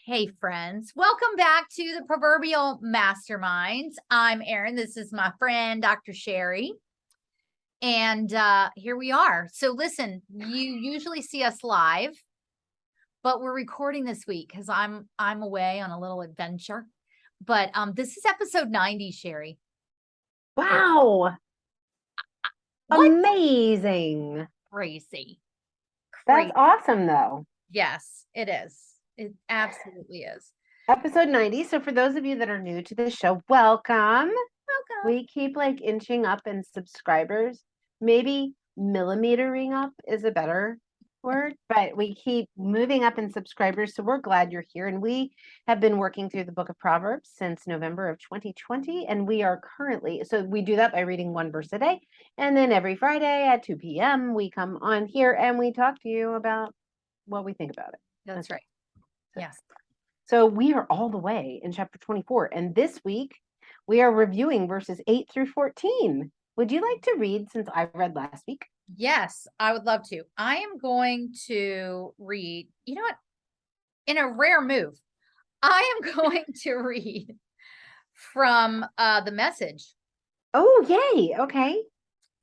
Hey, friends. Welcome back to the Proverbial Masterminds. I'm Erin. This is my friend, Dr. Sherry. And here we are. So listen, you usually see us live, but we're recording this week because I'm away on a little adventure. But this is episode 90, Sherry. Wow. What? Amazing. Crazy. That's awesome, though. Yes, it is. It absolutely is. Episode 90. So, for those of you that are new to the show, welcome. Welcome. We keep inching up in subscribers. Maybe millimetering up is a better word, but we keep moving up in subscribers. So, we're glad you're here. And we have been working through the book of Proverbs since November of 2020. And we are currently, so we do that by reading one verse a day. And then every Friday at 2 p.m., we come on here and we talk to you about what we think about it. That's right. Yes. So we are all the way in chapter 24. And this week we are reviewing verses 8 through 14. Would you like to read since I read last week? Yes, I would love to. I am going to read, you know what? In a rare move, I am going to read from the Message. Oh, yay. Okay.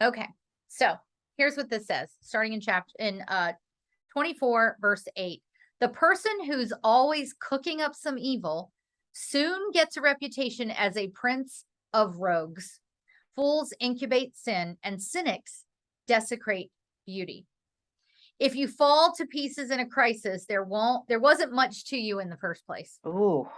Okay. So, here's what this says, starting in chapter 24 verse 8. The person who's always cooking up some evil soon gets a reputation as a prince of rogues. Fools incubate sin and cynics desecrate beauty. If you fall to pieces in a crisis, there wasn't much to you in the first place. Oh,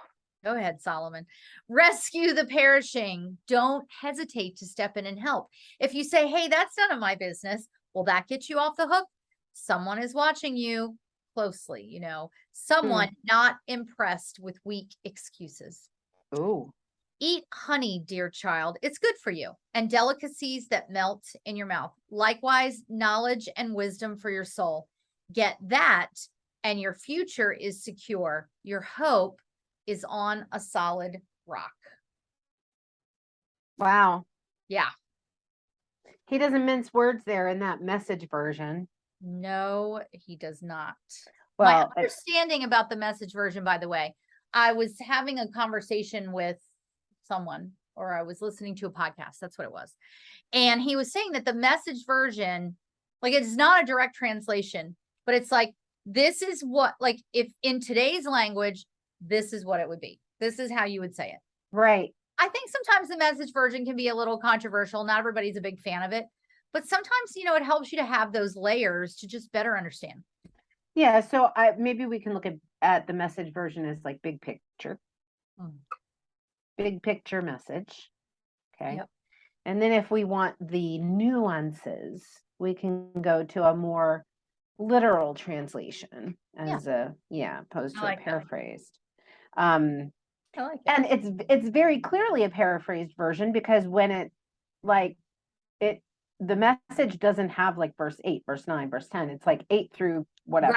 Go ahead, Solomon. Rescue the perishing. Don't hesitate to step in and help. If you say, hey, that's none of my business, will that get you off the hook? Someone is watching you closely, someone not impressed with weak excuses. oh. Eat honey, dear child. It's good for you, and delicacies that melt in your mouth. Likewise, knowledge and wisdom for your soul. Get that, and your future is secure. Your hope is on a solid rock. Wow. Yeah. He doesn't mince words there in that Message version. No, he does not. Well, my understanding about the Message version, by the way, I was having a conversation with someone, or I was listening to a podcast. That's what it was. And he was saying that the Message version, it's not a direct translation, but it's this is what, if in today's language, this is what it would be. This is how you would say it. Right. I think sometimes the Message version can be a little controversial. Not everybody's a big fan of it, but sometimes, it helps you to have those layers to just better understand. Yeah. So maybe we can look at the Message version as big picture. Big picture message. Okay. Yep. And then if we want the nuances, we can go to a more literal translation as opposed to a paraphrased. I like that. And it's very clearly a paraphrased version because when the Message doesn't have verse 8, verse 9, verse 10. It's 8 through whatever.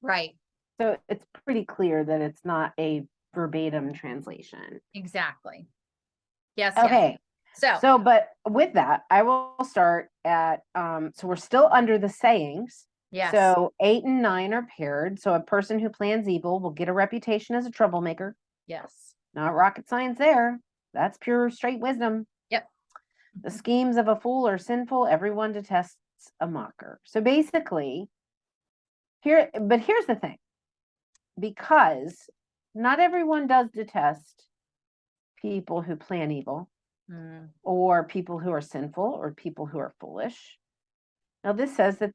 Right. So it's pretty clear that it's not a verbatim translation. Exactly. Yes. Okay. Yes. So, but with that, I will start at, so we're still under the sayings. Yes. So 8 and 9 are paired. So a person who plans evil will get a reputation as a troublemaker. Yes. Not rocket science there. That's pure straight wisdom. Yep. The schemes of a fool are sinful. Everyone detests a mocker. So basically, here's the thing. Because not everyone does detest people who plan evil. Or people who are sinful or people who are foolish. Now, this says that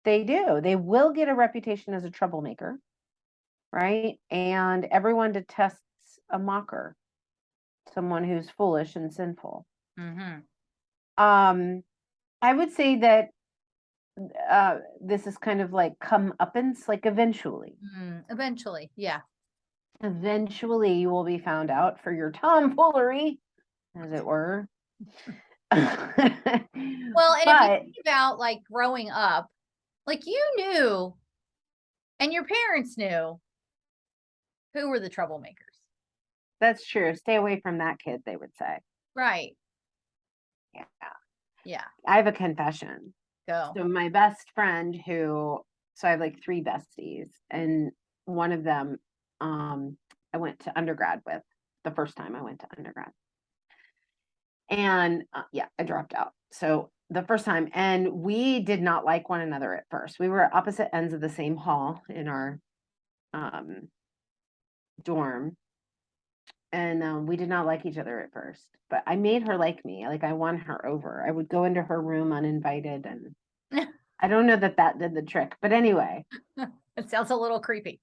they do. They will get a reputation as a troublemaker, right? And everyone detests a mocker, someone who's foolish and sinful. I would say that this is kind of comeuppance, eventually. Eventually, yeah. Eventually, you will be found out for your tomfoolery, as it were. Well, and if you think about growing up, you knew and your parents knew who were the troublemakers. That's true. Stay away from that kid, they would say. Right. Yeah. I have a confession. Go. So my best friend so I have 3 besties, and one of them I went to undergrad with the first time I went to undergrad. And yeah, I dropped out. So the first time, and we did not like one another at first. We were opposite ends of the same hall in our dorm. And we did not like each other at first, but I made her like me. Like I won her over. I would go into her room uninvited, and I don't know that that did the trick, but anyway. It sounds a little creepy.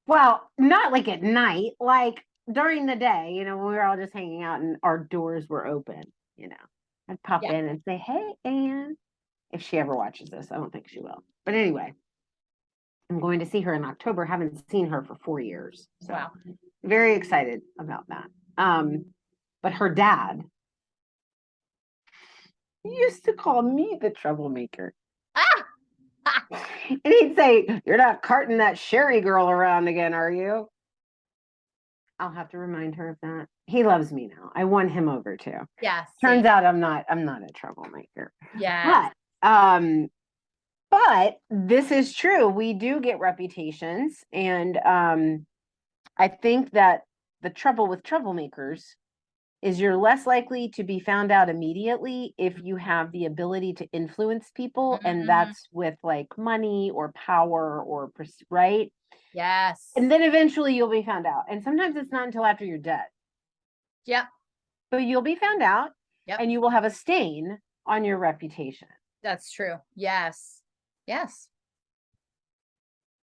Well, not like at night, like during the day, when we were all just hanging out and our doors were open, I'd pop Yeah. in and say, "Hey, Anne," if she ever watches this. I don't think she will. But anyway, I'm going to see her in October. Haven't seen her for 4 years. So Wow. very excited about that. But her dad used to call me the troublemaker. Ah! And he'd say, "You're not carting that Sherry girl around again, are you?" I'll have to remind her of that. He loves me now. I won him over too. Yes. Turns out I'm not a troublemaker. Yeah. But this is true. We do get reputations. And I think that the trouble with troublemakers is you're less likely to be found out immediately if you have the ability to influence people. And Mhm. that's with like money or power or, right? Yes. And then eventually you'll be found out. And sometimes it's not until after you're dead. Yep. But you'll be found out. Yep. And you will have a stain on your reputation. That's true. Yes. Yes.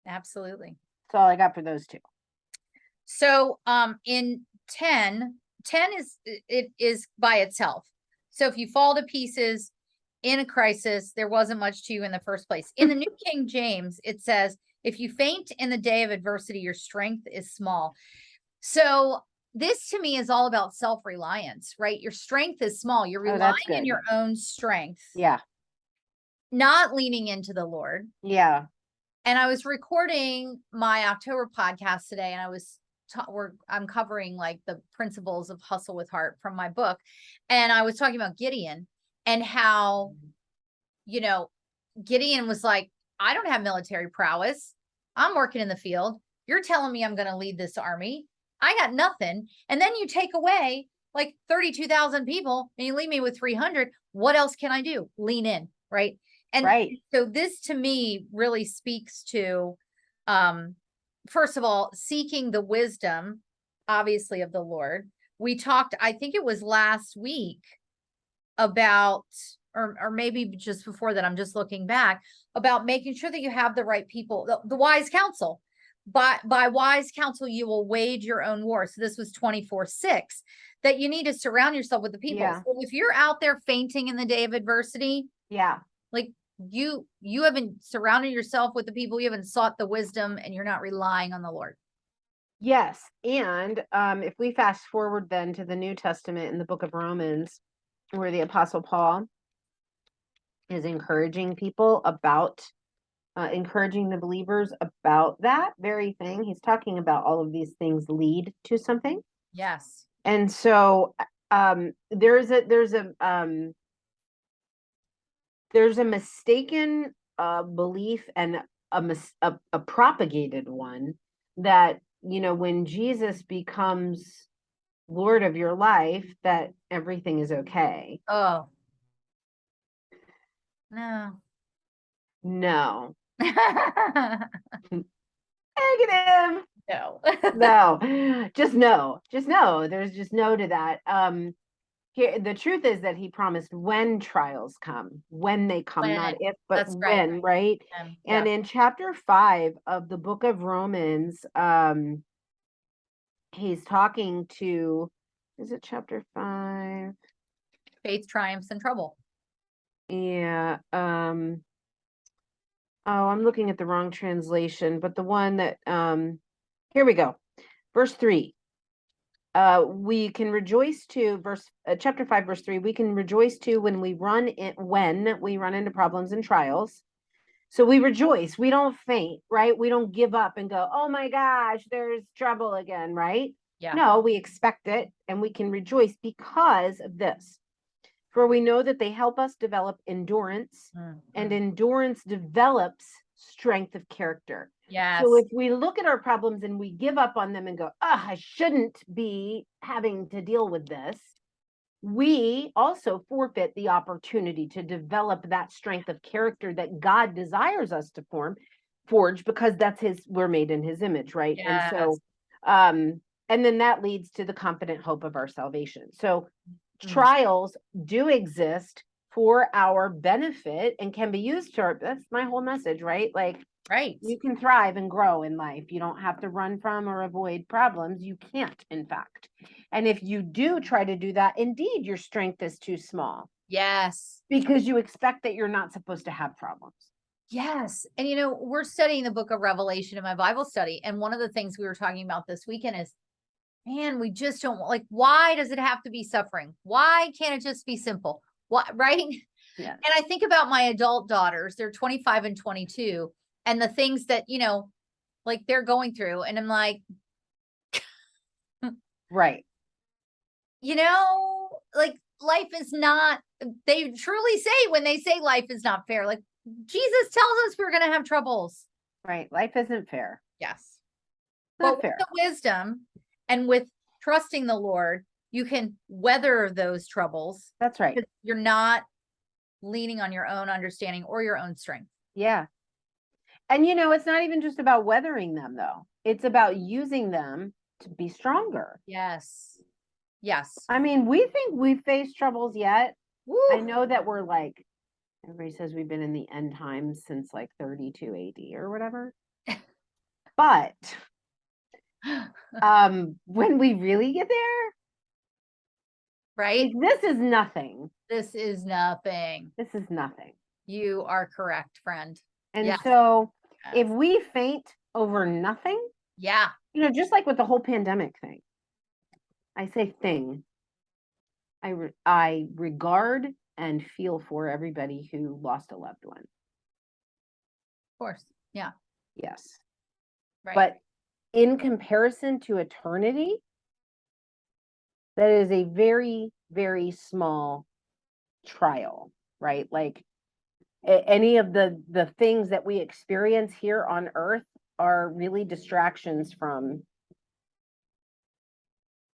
Absolutely. That's all I got for those two. So in 10 is by itself. So if you fall to pieces in a crisis, there wasn't much to you in the first place. In the New King James, it says, if you faint in the day of adversity, your strength is small. So this to me is all about self-reliance, right? Your strength is small. You're relying on your own strength. Yeah. Not leaning into the Lord. Yeah. And I was recording my October podcast today, and I was I'm covering like the principles of hustle with heart from my book. And I was talking about Gideon and how, Gideon was like, I don't have military prowess. I'm working in the field. You're telling me I'm going to lead this army. I got nothing. And then you take away like 32,000 people and you leave me with 300. What else can I do? Lean in. Right. And so this to me really speaks to, first of all, seeking the wisdom, obviously, of the Lord. We talked, I think it was last week about, or maybe just before that, I'm just looking back, about making sure that you have the right people, the wise counsel. By wise counsel, you will wage your own war. So this was 24/6, that you need to surround yourself with the people. Yeah. So if you're out there fainting in the day of adversity, like you haven't surrounded yourself with the people, you haven't sought the wisdom, and you're not relying on the Lord. Yes. And if we fast forward then to the New Testament in the book of Romans, where the Apostle Paul is encouraging people about encouraging the believers about that very thing. He's talking about all of these things lead to something. Yes. And so there's a mistaken belief and a propagated one that, when Jesus becomes Lord of your life, that everything is okay. Oh. No. Negative. No. Just no. There's just no to that. Here, the truth is that he promised when trials come, when they come, not if, but when, right? And in chapter 5 of the book of Romans, he's talking to, is it chapter 5? Faith triumphs in trouble. Yeah. Oh, I'm looking at the wrong translation, but the one that, here we go. Verse 3. We can rejoice to chapter 5, verse 3. We can rejoice to when we run into problems and trials. So we rejoice. We don't faint, right? We don't give up and go, oh my gosh, there's trouble again, right? Yeah. No, we expect it and we can rejoice because of this. For we know that they help us develop endurance, and endurance develops strength of character. Yes. So if we look at our problems and we give up on them and go, I shouldn't be having to deal with this, we also forfeit the opportunity to develop that strength of character that God desires us to forge, because we're made in his image, right? And so, and then that leads to the confident hope of our salvation. So trials do exist for our benefit and can be used that's my whole message, right? Like, right. You can thrive and grow in life. You don't have to run from or avoid problems. You can't, in fact. And if you do try to do that, indeed, your strength is too small. Yes. Because you expect that you're not supposed to have problems. Yes. And we're studying the book of Revelation in my Bible study. And one of the things we were talking about this weekend is, man, we just don't why does it have to be suffering? Why can't it just be simple? What, right? Yeah. And I think about my adult daughters, they're 25 and 22, and the things that, they're going through. And I'm like, right. Life is not, they truly say when they say life is not fair, like Jesus tells us we're going to have troubles. Right. Life isn't fair. Yes. Not but fair. with the wisdom and with trusting the Lord, you can weather those troubles. That's right. You're not leaning on your own understanding or your own strength. Yeah. And it's not even just about weathering them, though. It's about using them to be stronger. Yes. Yes. I mean, we think we've faced troubles yet. Woo. I know that we're everybody says we've been in the end times since 32 AD or whatever. But when we really get there, right? This is nothing. This is nothing. This is nothing. You are correct, friend. And so if we faint over nothing, just like with the whole pandemic thing, I say thing, I regard and feel for everybody who lost a loved one. Of course. Yeah. Yes. Right. But in comparison to eternity, that is a very, very small trial, right? Like any of the things that we experience here on earth are really distractions from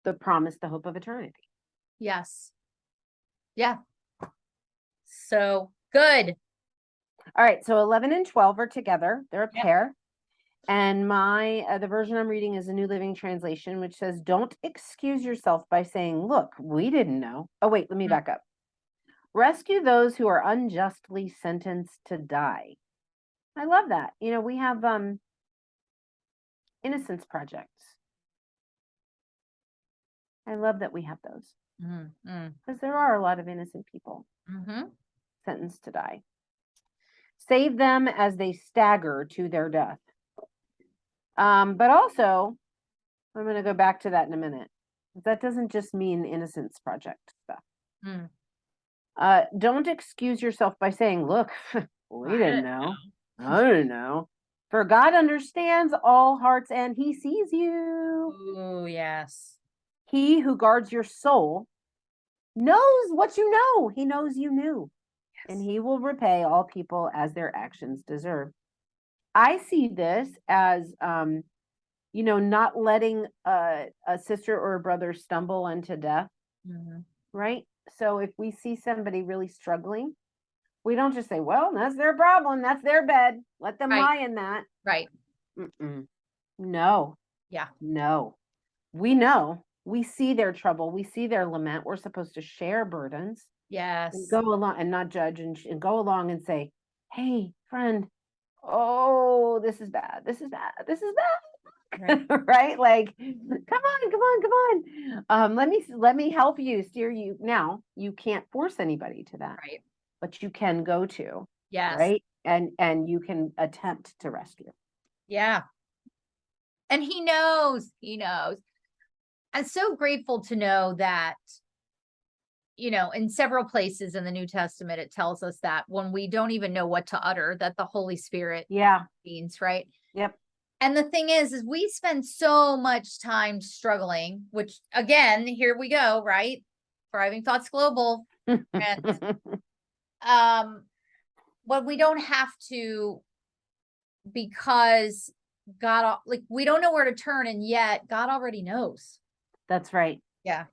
the promise, the hope of eternity. Yes. Yeah. So good. All right. So 11 and 12 are together. They're a pair. And the version I'm reading is a New Living Translation, which says, don't excuse yourself by saying, look, we didn't know. Oh, wait, let me back up. Rescue those who are unjustly sentenced to die. I love that. We have innocence projects. I love that we have those. Because there are a lot of innocent people sentenced to die. Save them as they stagger to their death. But also, I'm going to go back to that in a minute. That doesn't just mean innocence project stuff. Don't excuse yourself by saying, look, we didn't know. I didn't know. For God understands all hearts and he sees you. Oh, yes. He who guards your soul knows what you know. He knows you knew. Yes. And he will repay all people as their actions deserve. I see this as, not letting a sister or a brother stumble unto death. Right? So if we see somebody really struggling, we don't just say, well, that's their problem. That's their bed. Let them lie in that. Right. No. Yeah. No. We know. We see their trouble. We see their lament. We're supposed to share burdens. Yes. And go along and not judge and go along and say, hey, friend, oh, this is bad. This is bad. This is bad. Right. Right? Like, come on. Let me help you, steer you. Now, you can't force anybody to that. Right. But you can go to. Yes. Right? And you can attempt to rescue. Yeah. And he knows. I'm so grateful to know that, in several places in the New Testament, it tells us that when we don't even know what to utter, that the Holy Spirit means, right? Yep. And the thing is we spend so much time struggling, which again, here we go, right? Thriving Thoughts Global. And when we don't have to because like, we don't know where to turn, and yet God already knows. That's right. Yeah.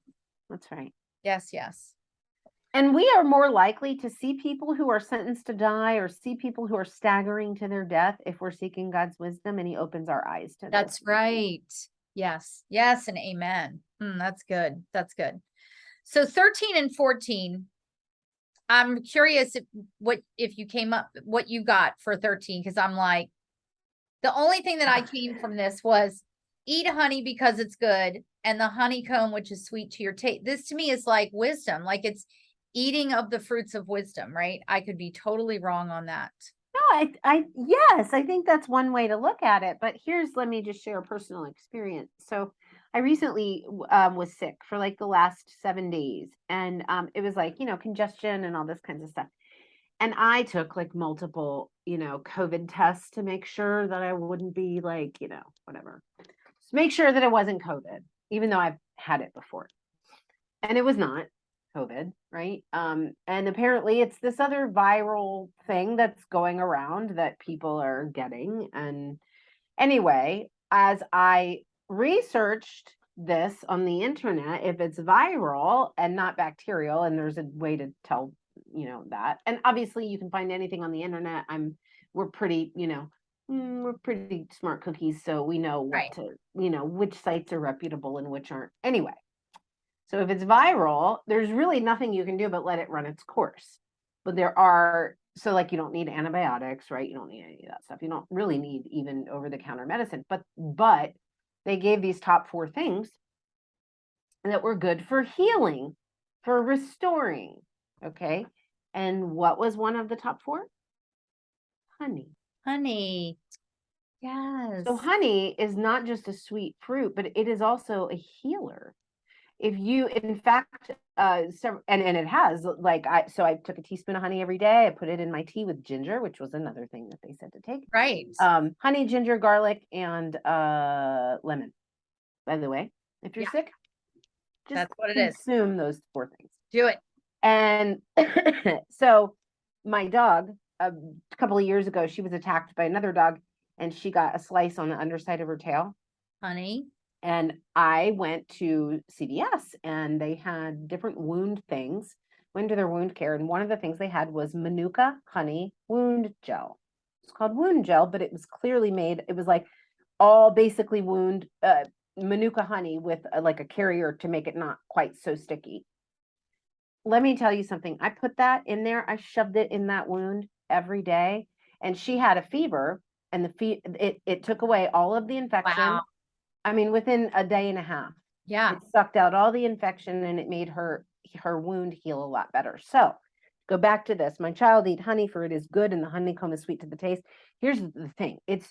That's right. Yes, yes. And we are more likely to see people who are sentenced to die or see people who are staggering to their death if we're seeking God's wisdom and he opens our eyes to That's this. right. Yes. Yes, and amen. That's good. That's good. So 13 and 14, I'm curious if you came up, what you got for 13, because I'm like, the only thing that I came from this was eat honey because it's good, and the honeycomb, which is sweet to your taste. This to me is like wisdom, like it's eating of the fruits of wisdom, right? I could be totally wrong on that. No, yes, I think that's one way to look at it. But let me just share a personal experience. So I recently was sick for like the last 7 days, and it was like, congestion and all this kinds of stuff. And I took like multiple, COVID tests to make sure that I wouldn't be like, whatever. Just make sure that it wasn't COVID, even though I've had it before. And it was not COVID, right? And apparently it's this other viral thing that's going around that people are getting. And anyway, as I researched this on the internet, if it's viral and not bacterial, and there's a way to tell, that. And obviously you can find anything on the internet. We're pretty, we're pretty smart cookies, so we know Right. which sites are reputable and which aren't. Anyway, so if it's viral, there's really nothing you can do but let it run its course. But so like you don't need antibiotics, right? You don't need any of that stuff. You don't really need even over-the-counter medicine. But they gave these top 4 things that were good for healing, for restoring. Okay. And what was one of the top 4? Honey. Honey. Yes. So honey is not just a sweet fruit, but it is also a healer. If you, in fact, and it has, like, I took a teaspoon of honey every day. I put it in my tea with ginger, which was another thing that they said to take. Right. Honey, ginger, garlic, and lemon. By the way, if you're sick, just that's what it is. Consume those 4 things. Do it. And so my dog, a couple of years ago, she was attacked by another dog, and she got a slice on the underside of her tail. Honey. And I went to CVS, and they had different wound things, went to their wound care. And one of the things they had was Manuka honey wound gel. It's called wound gel, but it was clearly made. It was like all basically wound Manuka honey with like a carrier to make it not quite so sticky. Let me tell you something. I put that in there. I shoved it in that wound every day, and she had a fever, and it took away all of the infection. Wow. I mean, within a day and a half. Yeah. It sucked out all the infection, and it made her wound heal a lot better. So go back to this. My child eat honey, for it is good, and the honeycomb is sweet to the taste. Here's the thing. It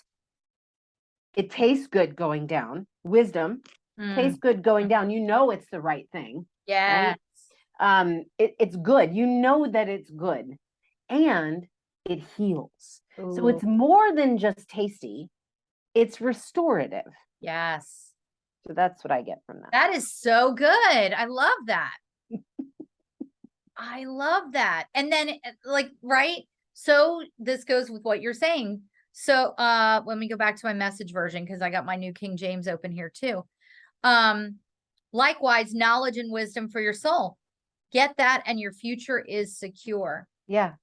tastes good going down. Wisdom tastes good going down. It's the right thing. Yeah. Right? It's good. That it's good, and it heals. Ooh. So it's more than just tasty. It's restorative. Yes. So that's what I get from that. That is so good. I love that. I love that. And then like, right. So this goes with what you're saying. So let me go back to my message version, because I got my New King James open here too. Likewise, knowledge and wisdom for your soul. Get that, and your future is secure. Yeah.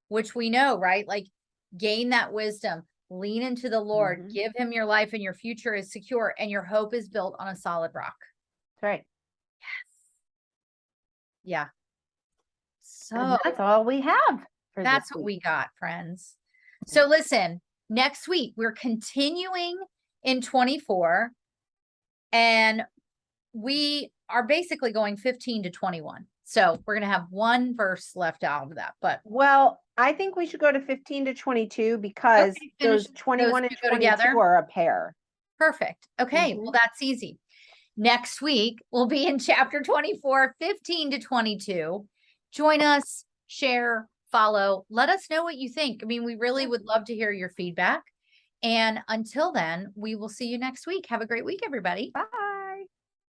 Which we know, right? Like, gain that wisdom, lean into the Lord, give him your life, and your future is secure, and your hope is built on a solid rock. That's right. Yes. Yeah. So and that's all we have. That's what we got, friends. So listen, next week we're continuing in 24, and we are basically going 15 to 21. So we're going to have one verse left out of that, but I think we should go to 15 to 22, because those 21 and 22 are a pair. Perfect. Okay. Well, that's easy. Next week we'll be in chapter 24, 15 to 22. Join us, share, follow, let us know what you think. I mean, we really would love to hear your feedback. And until then, we will see you next week. Have a great week, everybody. Bye.